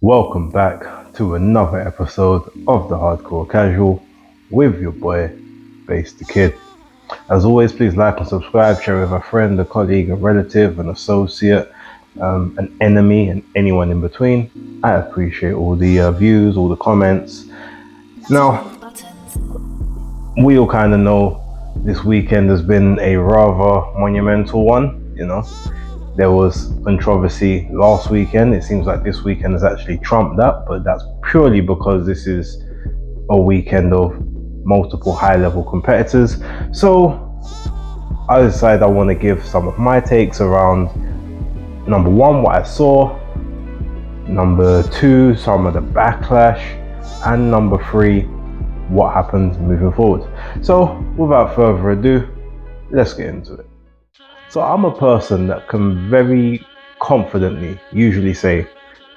Welcome back to another episode of the Hardcore Casual with your boy, Base the Kid. As always, please like and subscribe, share with a friend, a colleague, a relative, an associate, an enemy, and anyone in between. I appreciate all the views, all the comments. Now, we all kind of know this weekend has been a rather monumental one, There was controversy last weekend. It seems like this weekend has actually trumped that, but that's purely because this is a weekend of multiple high-level competitors. So I decided I want to give some of my takes around number one, what I saw, number two, some of the backlash, and number three, what happens moving forward. So without further ado, let's get into it. So I'm a person that can very confidently usually say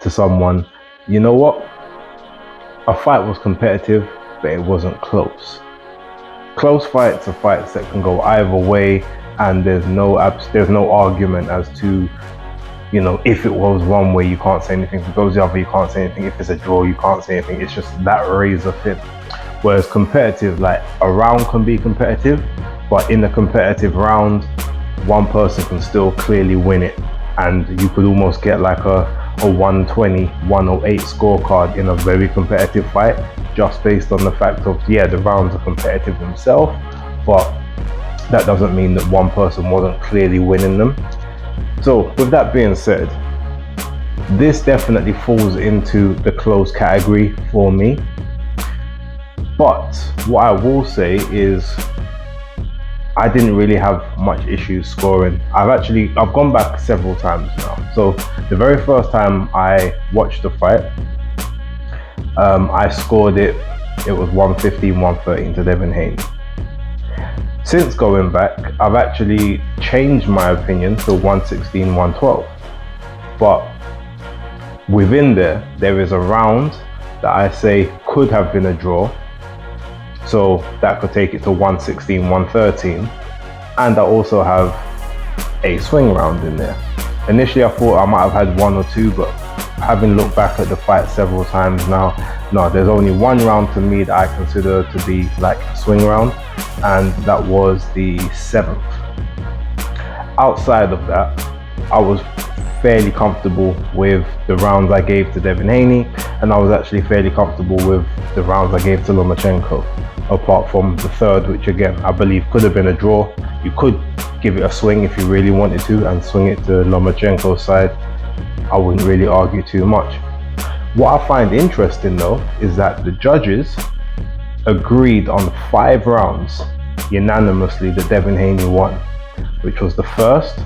to someone, you know what? A fight was competitive, but it wasn't close. Close fights are fights that can go either way, and there's no argument as to, if it was one way, you can't say anything. If it goes the other, you can't say anything. If it's a draw, you can't say anything. It's just that razor thin. Whereas competitive, like a round can be competitive, but in a competitive round, one person can still clearly win it, and you could almost get like a 120, 108 scorecard in a very competitive fight, just based on the fact of, the rounds are competitive themselves, but that doesn't mean that one person wasn't clearly winning them. So with that being said, this definitely falls into the close category for me. But what I will say is I didn't really have much issues scoring. I've gone back several times now. So the very first time I watched the fight, I scored it was 115-113 to Devin Haney. Since going back, I've actually changed my opinion to 116-112. But within there is a round that I say could have been a draw. So that could take it to 116-113. And I also have a swing round in there. Initially I thought I might have had one or two, but having looked back at the fight several times now, no, there's only one round to me that I consider to be like a swing round, and that was the 7th. Outside of that, I was fairly comfortable with the rounds I gave to Devin Haney, and I was actually fairly comfortable with the rounds I gave to Lomachenko, apart from the third, which again I believe could have been a draw. You could give it a swing if you really wanted to and swing it to Lomachenko's side. I wouldn't really argue too much. What I find interesting though is that the judges agreed on 5 rounds unanimously that Devin Haney won, which was the 1st,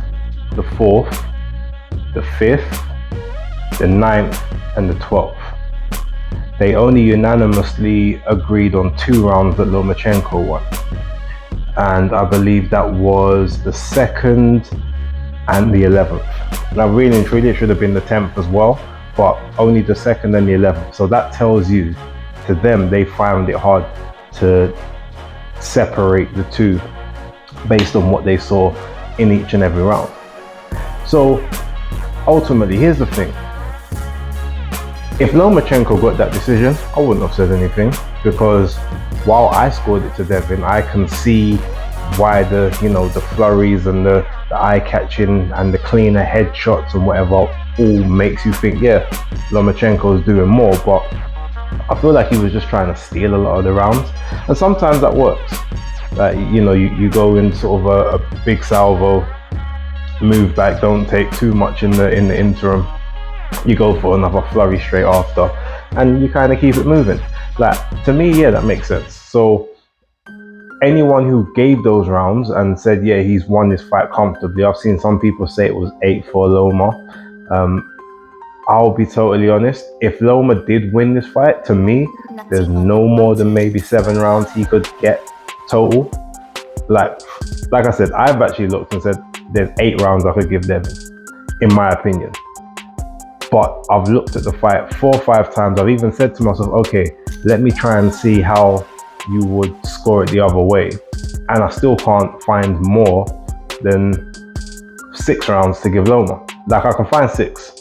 the 4th, the 5th, the 9th, and the 12th. They only unanimously agreed on 2 rounds that Lomachenko won. And I believe that was the 2nd and the 11th. Now really and truly it should have been the 10th as well, but only the 2nd and the 11th. So that tells you, to them, they found it hard to separate the two based on what they saw in each and every round. So ultimately, here's the thing. If Lomachenko got that decision, I wouldn't have said anything, because while I scored it to Devin, I can see why the flurries and the eye-catching and the cleaner headshots and whatever all makes you think, Lomachenko is doing more. But I feel like he was just trying to steal a lot of the rounds, and sometimes that works. Like, you go in sort of a big salvo, move back, don't take too much in the interim. You go for another flurry straight after, and you kind of keep it moving. Like, to me, that makes sense. So anyone who gave those rounds and said, he's won this fight comfortably, I've seen some people say it was 8 for Loma. I'll be totally honest, if Loma did win this fight, to me, there's no more than maybe 7 rounds he could get total. Like I said, I've actually looked and said there's 8 rounds I could give Devin, in my opinion. But I've looked at the fight 4 or 5 times. I've even said to myself, okay, let me try and see how you would score it the other way. And I still can't find more than 6 rounds to give Loma. Like, I can find 6.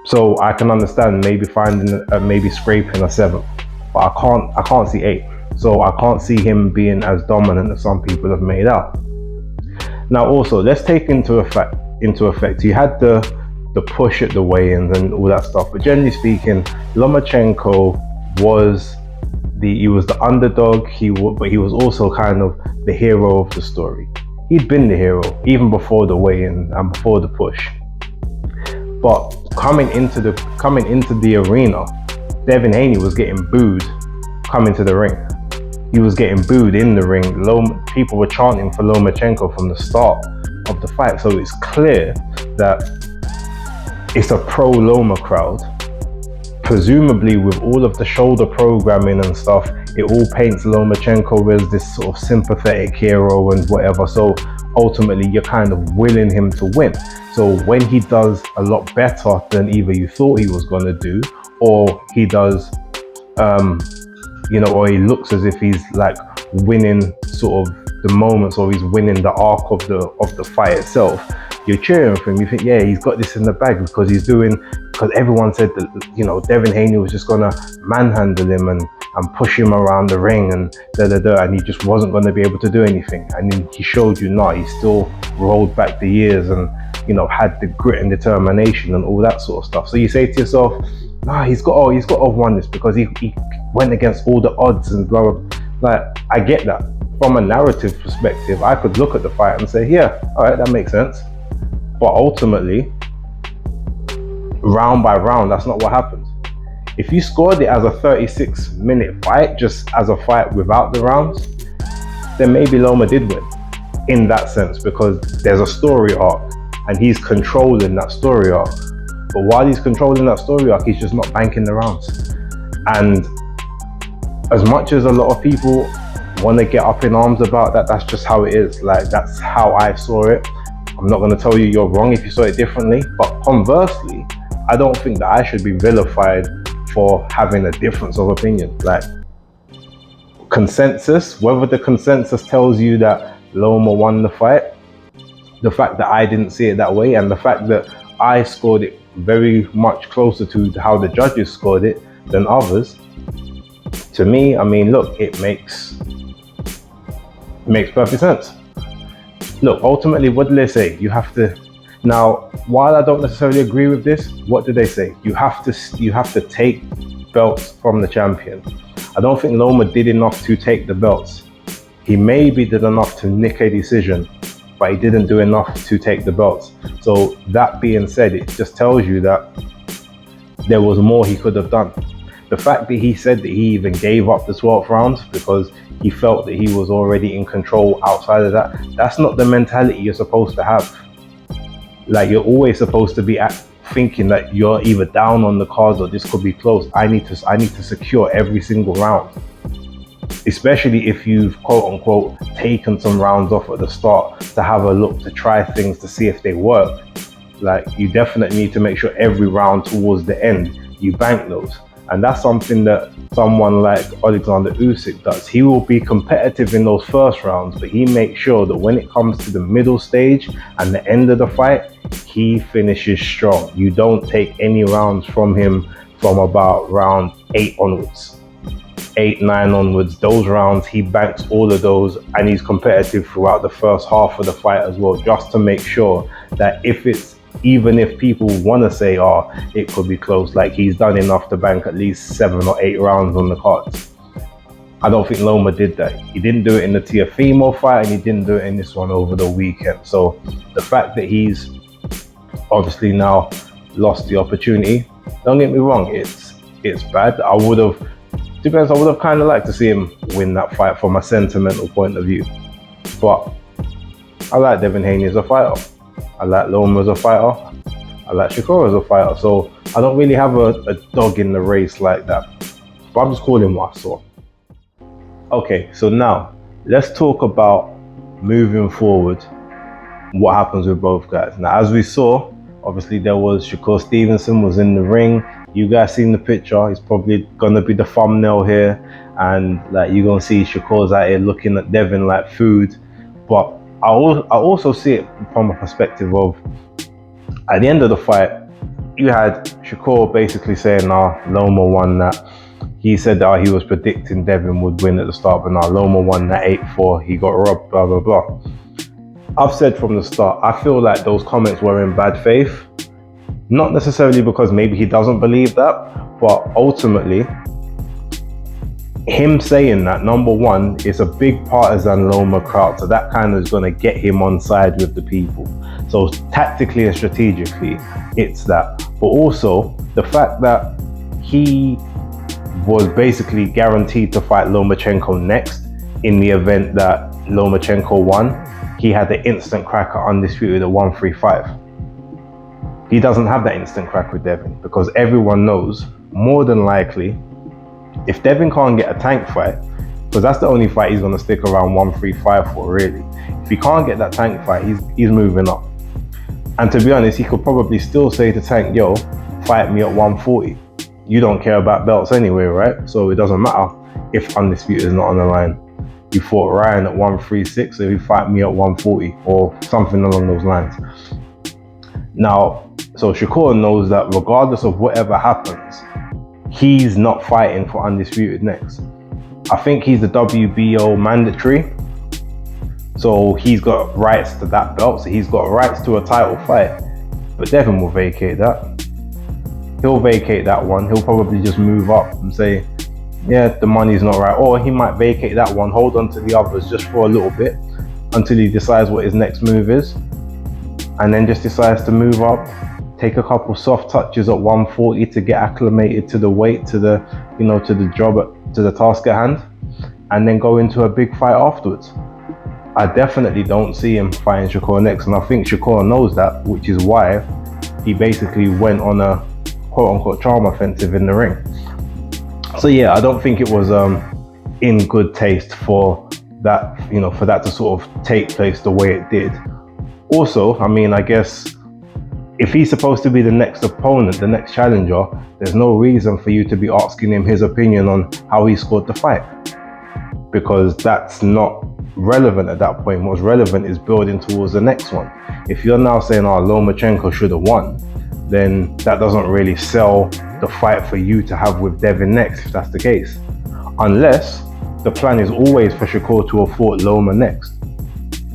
So I can understand maybe finding maybe scraping a 7th, but I can't see 8. So I can't see him being as dominant as some people have made out. Now also, let's take into effect he had the push at the weigh-ins and all that stuff, but generally speaking, Lomachenko was the underdog. But he was also kind of the hero of the story. He'd been the hero even before the weigh-in and before the push. But coming into the arena, Devin Haney was getting booed coming to the ring. He was getting booed in the ring. People were chanting for Lomachenko from the start of the fight. So it's clear that it's a pro-Loma crowd. Presumably with all of the shoulder programming and stuff, it all paints Lomachenko as this sort of sympathetic hero and whatever. So ultimately you're kind of willing him to win. So when he does a lot better than either you thought he was going to do, or he does or he looks as if he's like winning sort of the moments, or he's winning the arc of the fight itself, you're cheering for him. You think, yeah, he's got this in the bag, because everyone said that, Devin Haney was just gonna manhandle him and push him around the ring and and he just wasn't going to be able to do anything. And then he showed you, he still rolled back the years and had the grit and determination and all that sort of stuff. So you say to yourself, he's got to have won this because he went against all the odds and blah, blah. Like, I get that. From a narrative perspective, I could look at the fight and say, yeah, all right, that makes sense. But ultimately, round by round, that's not what happened. If you scored it as a 36-minute fight, just as a fight without the rounds, then maybe Loma did win in that sense, because there's a story arc and he's controlling that story arc. But while he's controlling that story arc, he's just not banking the rounds. And as much as a lot of people want to get up in arms about that, that's just how it is. Like, that's how I saw it. I'm not going to tell you you're wrong if you saw it differently, but conversely, I don't think that I should be vilified for having a difference of opinion. Like, consensus, whether the consensus tells you that Loma won the fight, the fact that I didn't see it that way, and the fact that I scored it very much closer to how the judges scored it than others, to me, I mean, look, it makes perfect sense. Look, ultimately, what did they say? You have to. Now, while I don't necessarily agree with this, what did they say? You have to take belts from the champion. I don't think Loma did enough to take the belts. He maybe did enough to nick a decision, but he didn't do enough to take the belts. So that being said, it just tells you that there was more he could have done. The fact that he said that he even gave up the 12th round because he felt that he was already in control outside of that, that's not the mentality you're supposed to have. Like, you're always supposed to be thinking that you're either down on the cards or this could be close. I need to secure every single round. Especially if you've quote unquote taken some rounds off at the start to have a look, to try things, to see if they work. Like, you definitely need to make sure every round towards the end you bank those. And that's something that someone like Alexander Usyk does. He will be competitive in those first rounds, but he makes sure that when it comes to the middle stage and the end of the fight, he finishes strong. You don't take any rounds from him from about round 8 onwards. 8, 9 onwards, those rounds, he banks all of those, and he's competitive throughout the first half of the fight as well, just to make sure that even if people want to say, it could be close, like, he's done enough to bank at least 7 or 8 rounds on the cards. I don't think Loma did that. He didn't do it in the Teofimo fight, and he didn't do it in this one over the weekend. So the fact that he's obviously now lost the opportunity, don't get me wrong, it's bad. I would have kind of liked to see him win that fight from a sentimental point of view. But I like Devin Haney as a fighter. I like Loma as a fighter. I like Shakur as a fighter. So I don't really have a dog in the race like that. But I'm just calling what I saw. Okay, so now let's talk about moving forward, what happens with both guys. Now, as we saw, obviously there was Shakur Stevenson was in the ring. You guys seen the picture. It's probably gonna be the thumbnail here, and like, you're gonna see Shakur's out here looking at Devin like food. But I also see it from a perspective of, at the end of the fight, you had Shakur basically saying, Loma won that. He said that he was predicting Devin would win at the start, but Loma won that 8-4. He got robbed, blah, blah, blah. I've said from the start, I feel like those comments were in bad faith. Not necessarily because maybe he doesn't believe that, but ultimately, him saying that, number one, is a big partisan Loma crowd, so that kind of is going to get him on side with the people. So tactically and strategically, it's that. But also, the fact that he was basically guaranteed to fight Lomachenko next in the event that Lomachenko won, he had the instant crack at undisputed at 135. He doesn't have that instant crack with Devin, because everyone knows, more than likely, if Devin can't get a tank fight, because that's the only fight he's going to stick around 135 for, really. If he can't get that tank fight, he's moving up. And to be honest, he could probably still say to Tank, yo, fight me at 140. You don't care about belts anyway, right? So it doesn't matter if undisputed is not on the line. You fought Ryan at 136, so you fight me at 140 or something along those lines. Now, so Shakur knows that regardless of whatever happens, he's not fighting for undisputed next. I think he's the WBO mandatory, so he's got rights to that belt, so he's got rights to a title fight. But Devin will vacate that. He'll vacate that one. He'll probably just move up and say, yeah, the money's not right. Or he might vacate that one, hold on to the others just for a little bit until he decides what his next move is, and then just decides to move up, take a couple soft touches at 140 to get acclimated to the weight, to the, to the job, to the task at hand, and then go into a big fight afterwards. I definitely don't see him fighting Shakur next, and I think Shakur knows that, which is why he basically went on a quote-unquote charm offensive in the ring. So yeah, I don't think it was in good taste for that, for that to sort of take place the way it did. Also, I mean, I guess if he's supposed to be the next opponent, the next challenger, there's no reason for you to be asking him his opinion on how he scored the fight, because that's not relevant at that point. What's relevant is building towards the next one. If you're now saying, Lomachenko should have won, then that doesn't really sell the fight for you to have with Devin next, if that's the case. Unless the plan is always for Shakur to have fought Loma next,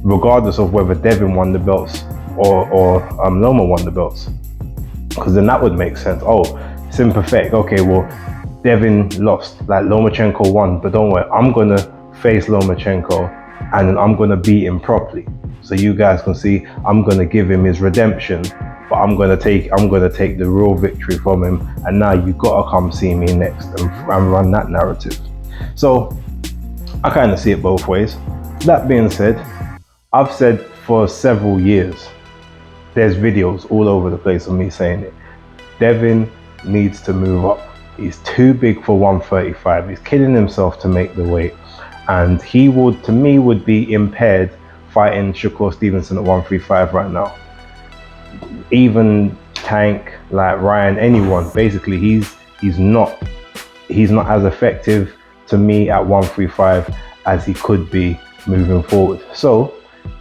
regardless of whether Devin won the belts or Loma won the belts. Because then that would make sense. Oh, sympathetic. Okay, well, Devin lost, like Lomachenko won, but don't worry, I'm gonna face Lomachenko and then I'm gonna beat him properly. So you guys can see I'm gonna give him his redemption, but I'm gonna take the real victory from him, and now you gotta come see me next and run that narrative. So I kind of see it both ways. That being said, I've said for several years, there's videos all over the place of me saying it, Devin needs to move up. He's too big for 135. He's killing himself to make the weight, and he would, to me, would be impaired fighting Shakur Stevenson at 135 right now. Even Tank, like Ryan, anyone, basically he's not as effective to me at 135 as he could be moving forward. So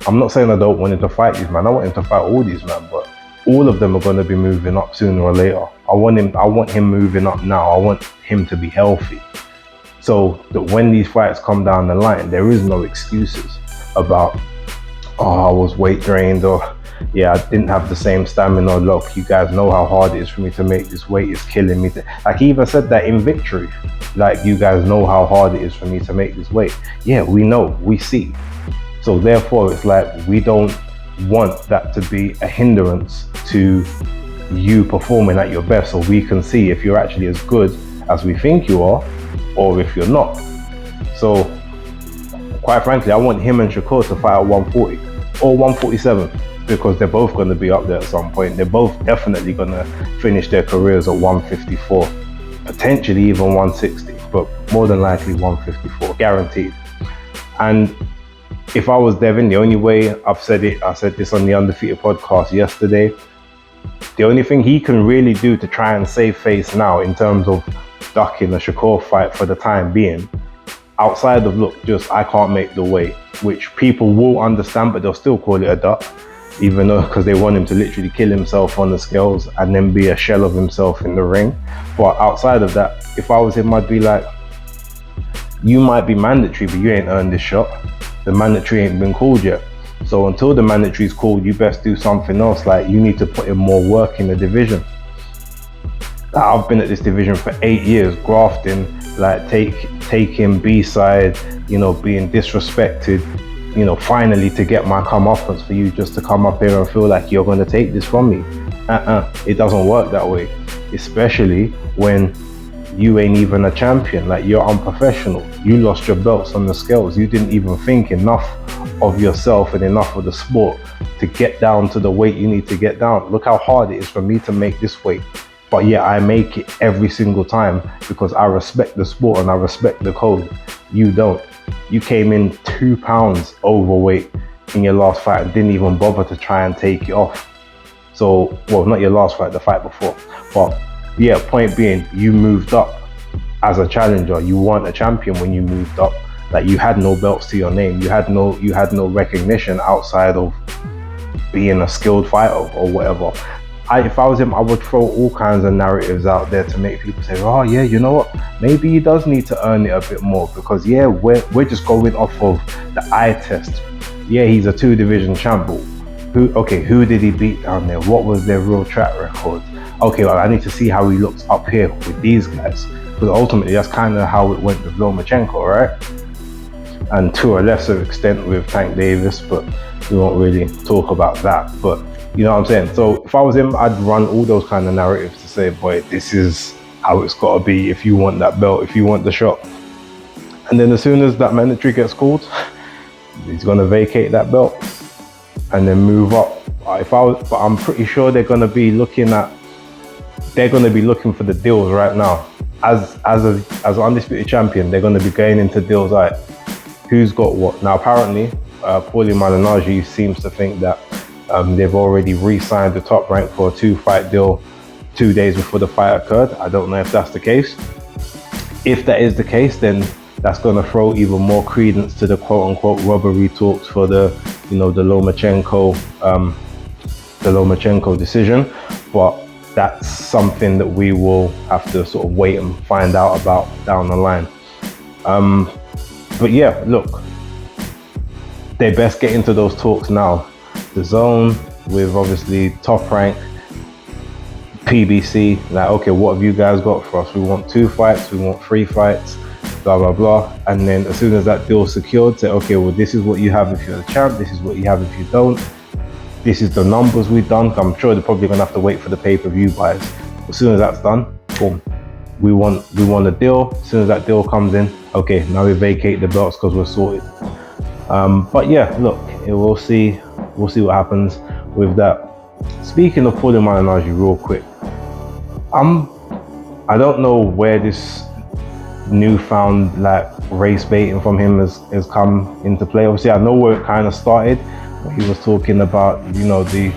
I'm not saying I don't want him to fight these men. I want him to fight all these men, but all of them are going to be moving up sooner or later. I want him moving up now. I want him to be healthy, so that when these fights come down the line, there is no excuses about, I was weight drained, or yeah, I didn't have the same stamina. Look, you guys know how hard it is for me to make this weight. It's killing me. Like, he even said that in victory. Like, you guys know how hard it is for me to make this weight. Yeah, we know, we see. So therefore, it's like, we don't want that to be a hindrance to you performing at your best, so we can see if you're actually as good as we think you are, or if you're not. So quite frankly, I want him and Shakur to fight at 140 or 147, because they're both going to be up there at some point. They're both definitely going to finish their careers at 154, potentially even 160, but more than likely 154, guaranteed. And if I was Devin, the only way, I said this on the Undefeated podcast yesterday, the only thing he can really do to try and save face now in terms of ducking a Shakur fight for the time being, outside of, look, just I can't make the weight, which people will understand, but they'll still call it a duck. even though because they want him to literally kill himself on the scales and then be a shell of himself in the ring. But outside of that, if I was him, I'd be like, you might be mandatory, but you ain't earned this shot. The mandatory ain't been called yet. So until the mandatory is called, you best do something else. Like, you need to put in more work in the division. I've been at this division for 8 years, grafting, like taking B-side, you know, being disrespected, you know, finally to get my comeuppance, for you just to come up here and feel like you're going to take this from me. It doesn't work that way, especially when you ain't even a champion. Like, you're unprofessional. You lost your belts on the scales. You didn't even think enough of yourself and enough of the sport to get down to the weight you need to get down. Look how hard it is for me to make this weight. But yeah, I make it every single time because I respect the sport and I respect the code. You don't. You came in 2 pounds overweight in your last fight and didn't even bother to try and take it off. So, well, not your last fight, the fight before. But yeah, point being, you moved up as a challenger. You weren't a champion when you moved up. Like, you had no belts to your name. You had no recognition outside of being a skilled fighter or whatever. If I was him, I would throw all kinds of narratives out there to make people say, oh yeah, you know what, maybe he does need to earn it a bit more, because yeah, we're just going off of the eye test. Yeah, he's a 2-division champ, but who did he beat down there? What was their real track record? Okay, well, I need to see how he looks up here with these guys, because ultimately that's kind of how it went with Lomachenko, right? And to a lesser extent with Tank Davis, but we won't really talk about that. But you know what I'm saying? So if I was him, I'd run all those kind of narratives to say, boy, this is how it's got to be if you want that belt, if you want the shot. And then as soon as that mandatory gets called, he's going to vacate that belt and then move up. But I'm pretty sure they're going to be looking for the deals right now. As an undisputed champion, they're going to be going into deals like, who's got what? Now, apparently, Paulie Malignaggi seems to think that they've already re-signed the Top Rank for a 2-fight deal 2 days before the fight occurred. I don't know if that's the case. If that is the case, then that's going to throw even more credence to the quote-unquote robbery talks for the Lomachenko decision. But that's something that we will have to sort of wait and find out about down the line. But yeah, look, they best get into those talks now. The Zone with obviously Top Rank, PBC, like, okay, what have you guys got for us? We want 2 fights, we want 3 fights, blah blah blah. And then as soon as that deal's secured, say, okay, well, this is what you have if you're the champ, this is what you have if you don't, this is the numbers we've done. I'm sure they're probably gonna have to wait for the pay-per-view buys. As soon as that's done, boom, we want a deal. As soon as that deal comes in, okay, now we vacate the belts because we're sorted. But yeah, look, we'll see what happens with that. Speaking of Paulie Malignaggi, real quick, I don't know where this newfound like race baiting from him has come into play. Obviously, I know where it kind of started. He was talking about the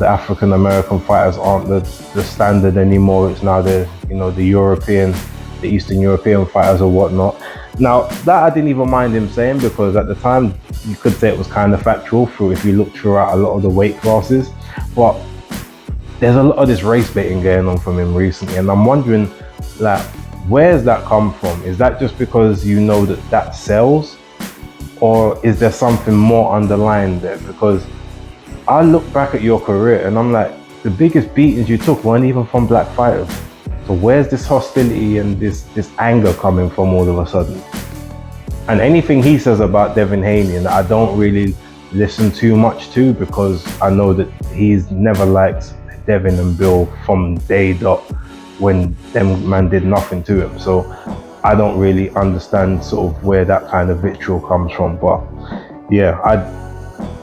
African American fighters aren't the standard anymore. It's now the Eastern European fighters or whatnot. Now, that I didn't even mind him saying, because at the time you could say it was kind of factual if you look throughout a lot of the weight classes. But there's a lot of this race baiting going on from him recently, and I'm wondering, like, where's that come from? Is that just because you know that sells, or is there something more underlying there? Because I look back at your career and I'm like, the biggest beatings you took weren't even from black fighters. So where's this hostility and this anger coming from all of a sudden? And anything he says about Devin Haney, and I don't really listen too much to, because I know that he's never liked Devin and Bill from day dot when them man did nothing to him. So I don't really understand sort of where that kind of vitriol comes from. But yeah,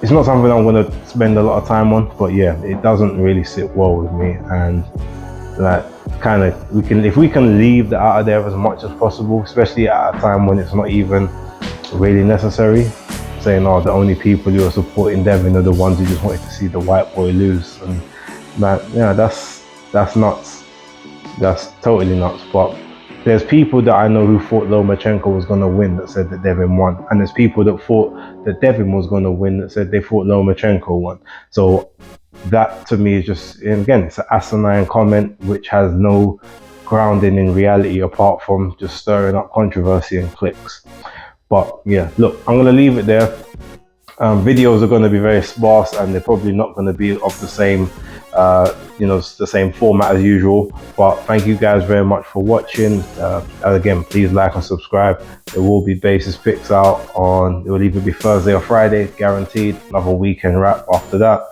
it's not something I'm going to spend a lot of time on. But yeah, it doesn't really sit well with me. And like, kind of, if we can leave that out of there as much as possible, especially at a time when it's not even really necessary, saying, oh, the only people who are supporting Devin are the ones who just wanted to see the white boy lose. And that, yeah, that's nuts. That's totally nuts. But there's people that I know who thought Lomachenko was going to win that said that Devin won, and there's people that thought that Devin was going to win that said they thought Lomachenko won. So that to me is just, and again, it's an asinine comment which has no grounding in reality apart from just stirring up controversy and clicks. But yeah, look, I'm going to leave it there. Videos are going to be very sparse, and they're probably not going to be of the same the same format as usual. But thank you guys very much for watching. Again, please like and subscribe. There will be basis picks out on, it will either be Thursday or Friday, guaranteed. Another weekend wrap after that,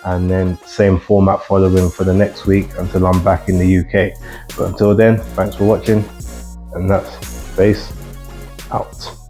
and then same format following for the next week until I'm back in the UK. But until then, thanks for watching, and that's Base out.